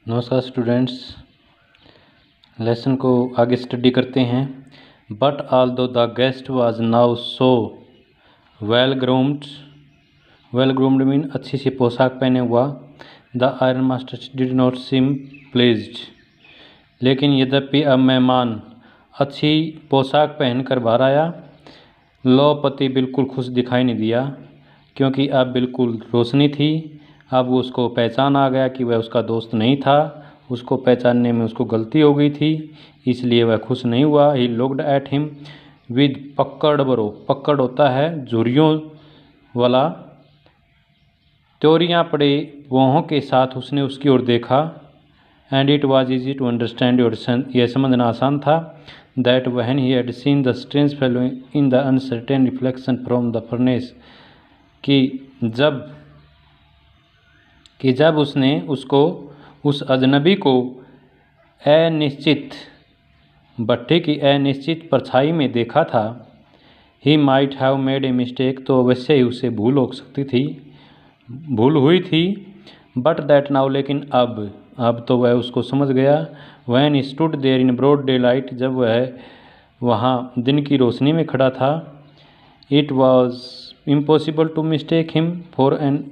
नमस्कार students, lesson को आगे स्टडी करते हैं। बट ऑल दो the guest was now so well groomed mean अच्छी सी पोशाक पहने हुआ। The iron master did not seem pledged, लेकिन यद्यपि अब मेहमान अच्छी पोशाक पहनकर बाहर आया, लौपति बिल्कुल खुश दिखाई नहीं दिया, क्योंकि अब बिल्कुल रोशनी थी। अब उसको पहचान आ गया कि वह उसका दोस्त नहीं था। उसको पहचानने में उसको गलती हो गई थी, इसलिए वह खुश नहीं हुआ। ही लुक्ड एट हिम विद पकड़ बरो, पकड़ होता है झुर्रियों वाला, त्योरियाँ पड़े वोहों के साथ उसने उसकी ओर देखा। And it was easy to understand, यह समझना आसान था। That when he had seen the strange fellow in the uncertain reflection from the furnace, कि जब उसने उसको, उस अजनबी को अनिश्चित भट्टे की अनिश्चित परछाई में देखा था। He might have made a mistake, तो अवश्य ही उसे भूल हुई थी। बट दैट नाउ, लेकिन अब तो वह उसको समझ गया। When he stood there in broad daylight, जब वह वहाँ दिन की रोशनी में खड़ा था। It was impossible to mistake him for an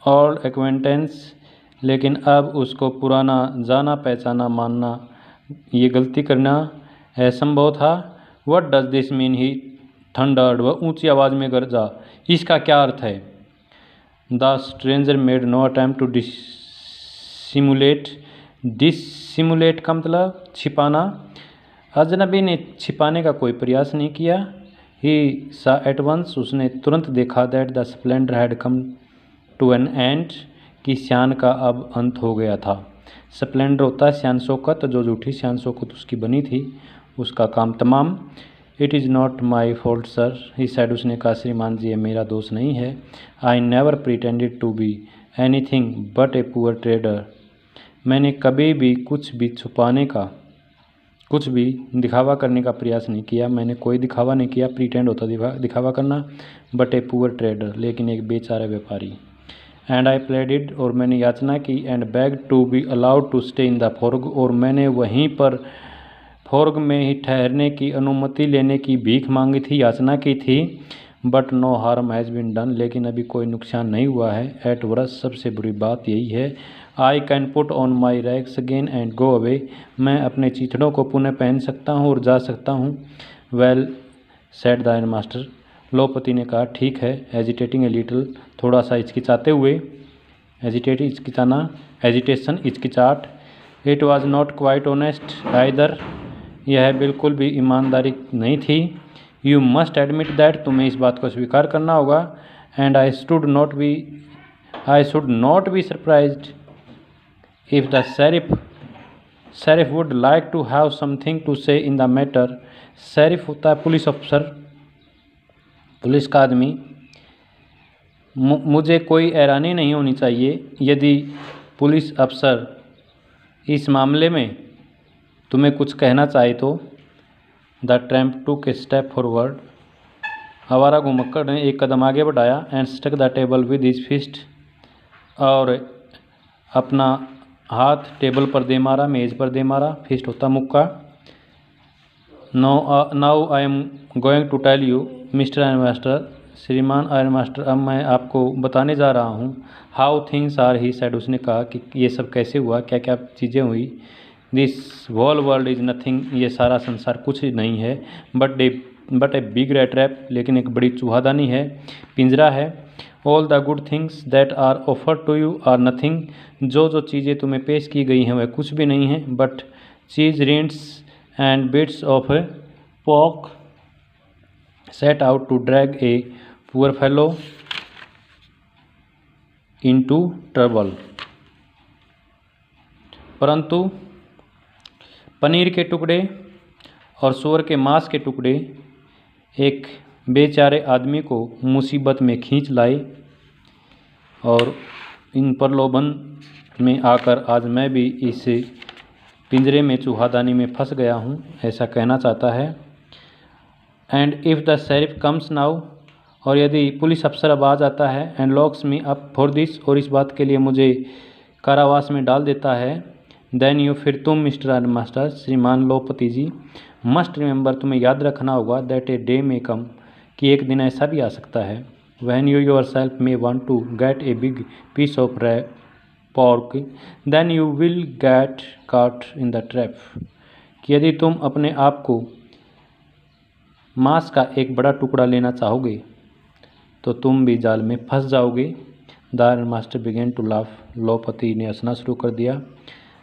old acquaintance, लेकिन अब उसको पुराना जाना पहचाना मानना, ये गलती करना असंभव था। What does this mean, he thundered, वह ऊंची आवाज़ में गरजा। इसका क्या अर्थ है? The stranger made no attempt to dissimulate का मतलब छिपाना। अजनबी ने छिपाने का कोई प्रयास नहीं किया। ही सा एट वंस, उसने तुरंत देखा। That the splendour had come to an end, कि शान का अब अंत हो गया था। स्प्लेंडर होता है शान शौकत, जो झूठी शान शौकत उसकी बनी थी, उसका काम तमाम। It is not my fault sir, he said, उसने कहा श्रीमान जी, ये मेरा दोष नहीं है। I never pretended to be anything but a poor trader, मैंने कभी भी कुछ भी दिखावा करने का प्रयास नहीं किया। मैंने कोई दिखावा नहीं किया, प्रिटेंड होता दिखावा करना, बट ए पुअर ट्रेडर, लेकिन एक बेचारा व्यापारी। एंड आई प्लेडेड, और मैंने याचना की। And beg to be allowed to stay in the forge, और मैंने वहीं पर फोर्ग में ही ठहरने की अनुमति लेने की भीख मांगी थी, याचना की थी। But no harm has been done, लेकिन अभी कोई नुकसान नहीं हुआ है। एट वर्स्ट, सबसे बुरी बात यही है। I can put on my rags again and go away, मैं अपने चीथड़ों को पुनः पहन सकता हूँ और जा सकता हूँ। Well said the iron master, लौपति ने कहा ठीक है। एजिटेटिंग ए लिटिल, थोड़ा सा हिचकिचाते हुए। एजिटेशन हिचकिचाट। It was not quite honest either, यह बिल्कुल भी ईमानदारी नहीं थी। यू मस्ट एडमिट दैट, तुम्हें इस बात को स्वीकार करना होगा। And I should not be surprised if the sheriff would like to have something to say in the matter. Sheriff होता है पुलिस अफसर, पुलिस का आदमी। मुझे कोई हैरानी नहीं होनी चाहिए यदि पुलिस अफसर इस मामले में तुम्हें कुछ कहना चाहे तो। द ट्रैम्प टूक ए स्टेप फॉरवर्ड, आवारा घुमक्कड़ ने एक कदम आगे बढ़ाया। And stuck the table with his fist, और अपना हाथ टेबल पर दे मारा, मेज़ पर दे मारा। फिस्ट होता मुक्का। Now I am going to tell you mister ironmaster, श्रीमान आयरन मास्टर, अब मैं आपको बताने जा रहा हूँ। How things are, he said, उसने कहा कि ये सब कैसे हुआ, क्या क्या चीज़ें हुई। This whole world is nothing, ये सारा संसार कुछ नहीं है। But a big rat trap, लेकिन एक बड़ी चूहादानी है, पिंजरा है। All the good things that are offered to you are nothing, जो चीज़ें तुम्हें पेश की गई हैं वह कुछ भी नहीं है। But cheese, rinds and bits of pork set out to drag a poor fellow into trouble, परंतु पनीर के टुकड़े और सूअर के मांस के टुकड़े एक बेचारे आदमी को मुसीबत में खींच लाए, और इन प्रलोभन में आकर आज मैं भी इस पिंजरे में चूहादानी में फंस गया हूँ, ऐसा कहना चाहता है। And if the sheriff comes now, और यदि पुलिस अफसर अब आ जाता है। And locks me up for this, और इस बात के लिए मुझे कारावास में डाल देता है। देन यू, फिर तुम मिस्टर आर्नमास्टर, श्रीमान लोपति जी, मस्ट रिमेंबर, तुम्हें याद रखना होगा, दैट ए डे मे कम, कि एक दिन ऐसा भी आ सकता है, when you yourself may want to get a big piece of pork, then you will get caught in the trap, कि यदि तुम अपने आप को मांस का एक बड़ा टुकड़ा लेना चाहोगे तो तुम भी जाल में फंस जाओगे। द आयरनमास्टर बिगेन टू लाफ, लोपति ने हंसना शुरू कर दिया।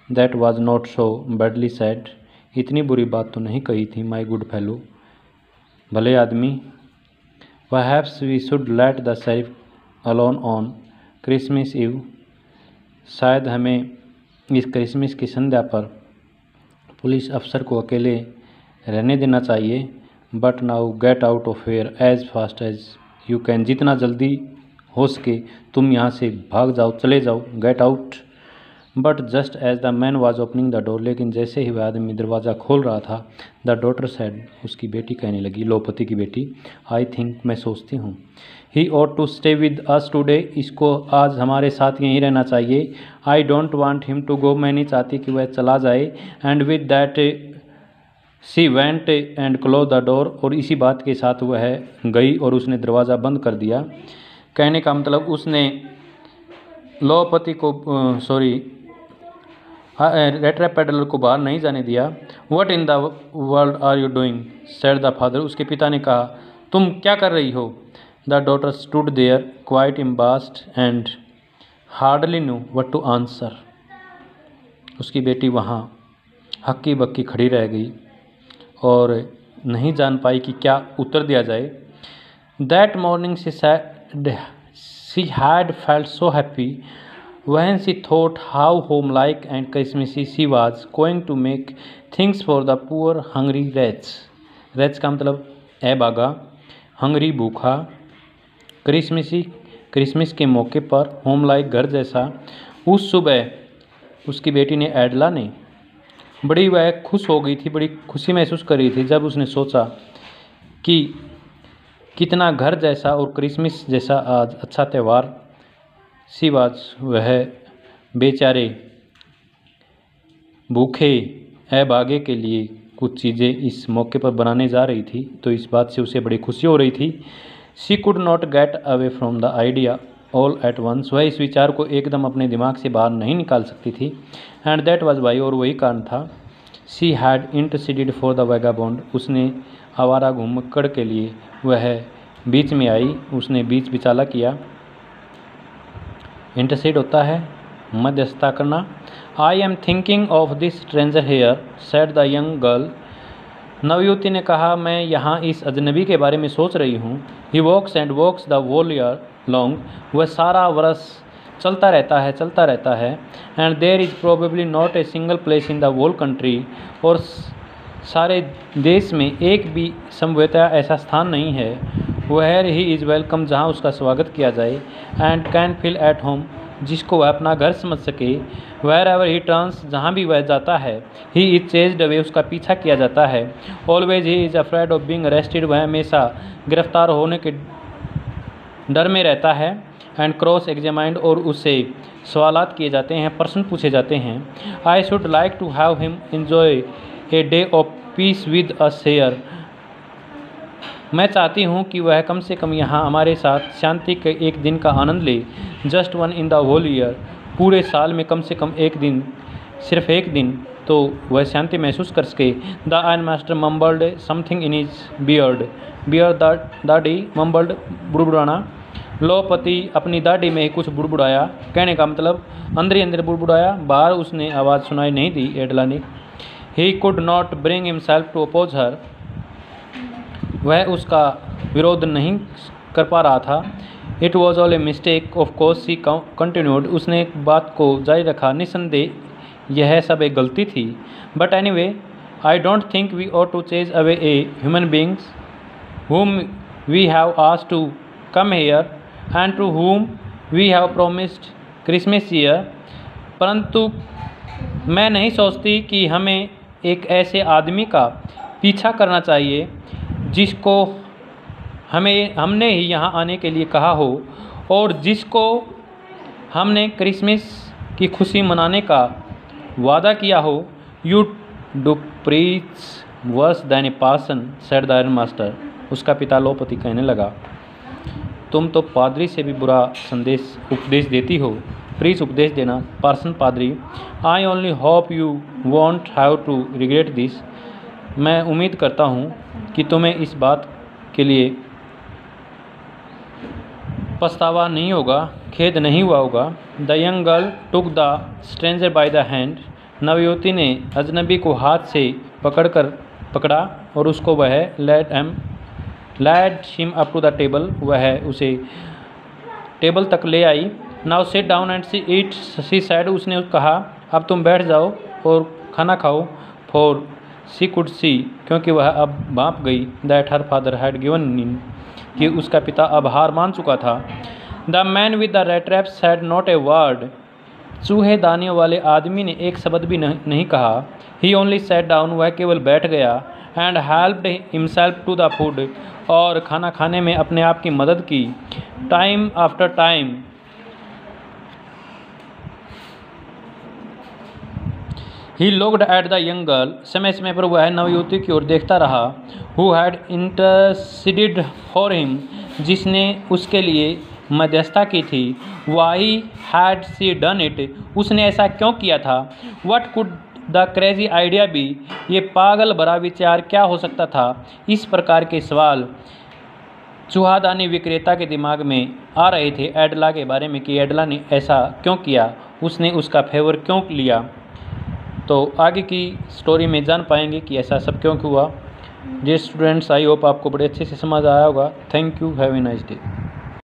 That was not so badly sad, इतनी बुरी बात तो नहीं कही थी, माई गुड फेलो, भले आदमी। Perhaps we should let the sheriff alone on Christmas Eve, शायद हमें इस क्रिसमस की संध्या पर पुलिस अफसर को अकेले रहने देना चाहिए। But now get out of here as fast as you can, जितना जल्दी हो सके तुम यहाँ से भाग जाओ, चले जाओ, get out. But just as the man was opening the door, लेकिन जैसे ही वह आदमी दरवाज़ा खोल रहा था, द डॉटर सेड, उसकी बेटी कहने लगी, लोपति की बेटी, आई थिंक, मैं सोचती हूँ, he ought to stay with us today, इसको आज हमारे साथ यहीं रहना चाहिए। I don't want him to go, मैं नहीं चाहती कि वह चला जाए। And with that she went and close the door, और इसी बात के साथ वह गई और उसने दरवाज़ा बंद कर दिया। कहने का मतलब उसने लोपति को रेट्रोपेडलर को बाहर नहीं जाने दिया। What in the world are you doing, said the father, उसके पिता ने कहा, तुम क्या कर रही हो। The daughter stood there quite embarrassed and hardly knew what to answer, उसकी बेटी वहाँ हक्की बक्की खड़ी रह गई और नहीं जान पाई कि क्या उत्तर दिया जाए। That morning she had felt so happy when she thought how home-like and Christmassy she was going to make things for the poor hungry wretch. wretch का मतलब अभागा, hungry भूखा, क्रिसमस के मौके पर होम-लाइक घर जैसा। उस सुबह उसकी बेटी ने, एडला ने, बड़ी वह खुश हो गई थी, बड़ी खुशी महसूस कर रही थी जब उसने सोचा कि कितना घर जैसा और क्रिसमस जैसा आज अच्छा त्यौहार सिवाज, वह बेचारे भूखे अभागे के लिए कुछ चीज़ें इस मौके पर बनाने जा रही थी, तो इस बात से उसे बड़ी खुशी हो रही थी। She could not get away from the idea all at once, वह इस विचार को एकदम अपने दिमाग से बाहर नहीं निकाल सकती थी। एंड दैट वाज वाई, और वही कारण था, she had interceded for the vagabond, उसने आवारा घुमक्कड़ के लिए वह बीच में आई, उसने बीच बिचाला किया। इंटरसीड होता है मध्यस्थता करना। I am thinking of this stranger here, said the young girl, नवयुवती ने कहा, मैं यहाँ इस अजनबी के बारे में सोच रही हूँ। He walks and walks the whole year long, वह सारा वर्ष चलता रहता है। And there is probably not a single place in the whole country, और सारे देश में एक भी संभवतः ऐसा स्थान नहीं है, वेयर ही इज़ वेलकम, जहाँ उसका स्वागत किया जाए। And can feel at home, जिसको वह अपना घर समझ सके। वेयर एवर ही टर्न्स, जहाँ भी वह जाता है। ही इज चेज्ड अवे, उसका पीछा किया जाता है। Always he is afraid of being arrested, वह हमेशा गिरफ्तार होने के डर में रहता है। एंड क्रॉस एग्जामाइंड, और उससे सवालात किए जाते हैं, प्रश्न पूछे जाते हैं। I should like to have him enjoy a day of peace with us here, मैं चाहती हूँ कि वह कम से कम यहाँ हमारे साथ शांति के एक दिन का आनंद ले। Just one in the whole year, पूरे साल में कम से कम एक दिन, सिर्फ एक दिन तो वह शांति महसूस कर सके। The ironmaster mumbled something in his beard, दाढ़ी, मम्बल्ड बुड़बुड़ाना, लोपति अपनी दाढ़ी में ही कुछ बुड़बुड़ाया। कहने का मतलब अंदर ही अंदर बुड़बुड़ाया, बाहर उसने आवाज़ सुनाई नहीं दी एडला ने। He could not bring himself to oppose her, वह उसका विरोध नहीं कर पा रहा था। It was all a mistake of course she continued, उसने एक बात को जारी रखा, निसंदेह यह सब एक गलती थी। But anyway I don't think we ought to chase away a human beings whom we have asked to come here and to whom we have promised Christmas year, परंतु मैं नहीं सोचती कि हमें एक ऐसे आदमी का पीछा करना चाहिए जिसको हमने ही यहाँ आने के लिए कहा हो और जिसको हमने क्रिसमस की खुशी मनाने का वादा किया हो। You do preach worse than a parson, said the iron master. उसका पिता लोहपति कहने लगा, तुम तो पादरी से भी बुरा उपदेश देती हो। प्रीच उपदेश देना, पार्सन पादरी। I only hope you won't have to regret this. मैं उम्मीद करता हूँ कि तुम्हें इस बात के लिए पछतावा नहीं होगा, खेद नहीं हुआ होगा। The young girl took the stranger by the hand. नवयुवती ने अजनबी को हाथ से पकड़ा और उसको वह led him up to the table, वह उसे टेबल तक ले आई। Now sit down and eat, she said. उसने कहा, अब तुम बैठ जाओ और खाना खाओ। फॉर शी कुड सी, क्योंकि वह अब भांप गई, that her father had given in, कि उसका पिता अब हार मान चुका था। The man with the red trap sad not a word. चूहे दानियों वाले आदमी ने एक शब्द भी नहीं कहा। ही ओनली सैट डाउन, वह केवल बैठ गया। And helped himself to the food, और खाना खाने में अपने आप की मदद की। Time after time he looked at the young girl, समय समय पर वह नवयुवती की ओर देखता रहा। Who had interceded for him, जिसने उसके लिए मध्यस्थता की थी। Why had she done it, उसने ऐसा क्यों किया था। What could the crazy idea be, ये पागल भरा विचार क्या हो सकता था। इस प्रकार के सवाल चूहादानी विक्रेता के दिमाग में आ रहे थे एडला के बारे में, कि एडला ने ऐसा क्यों किया, उसने उसका फेवर क्यों लिया। तो आगे की स्टोरी में जान पाएंगे कि ऐसा सब क्यों हुआ। डियर स्टूडेंट्स, आई होप आपको बड़े अच्छे से समझ आया होगा। Thank you, have a nice day.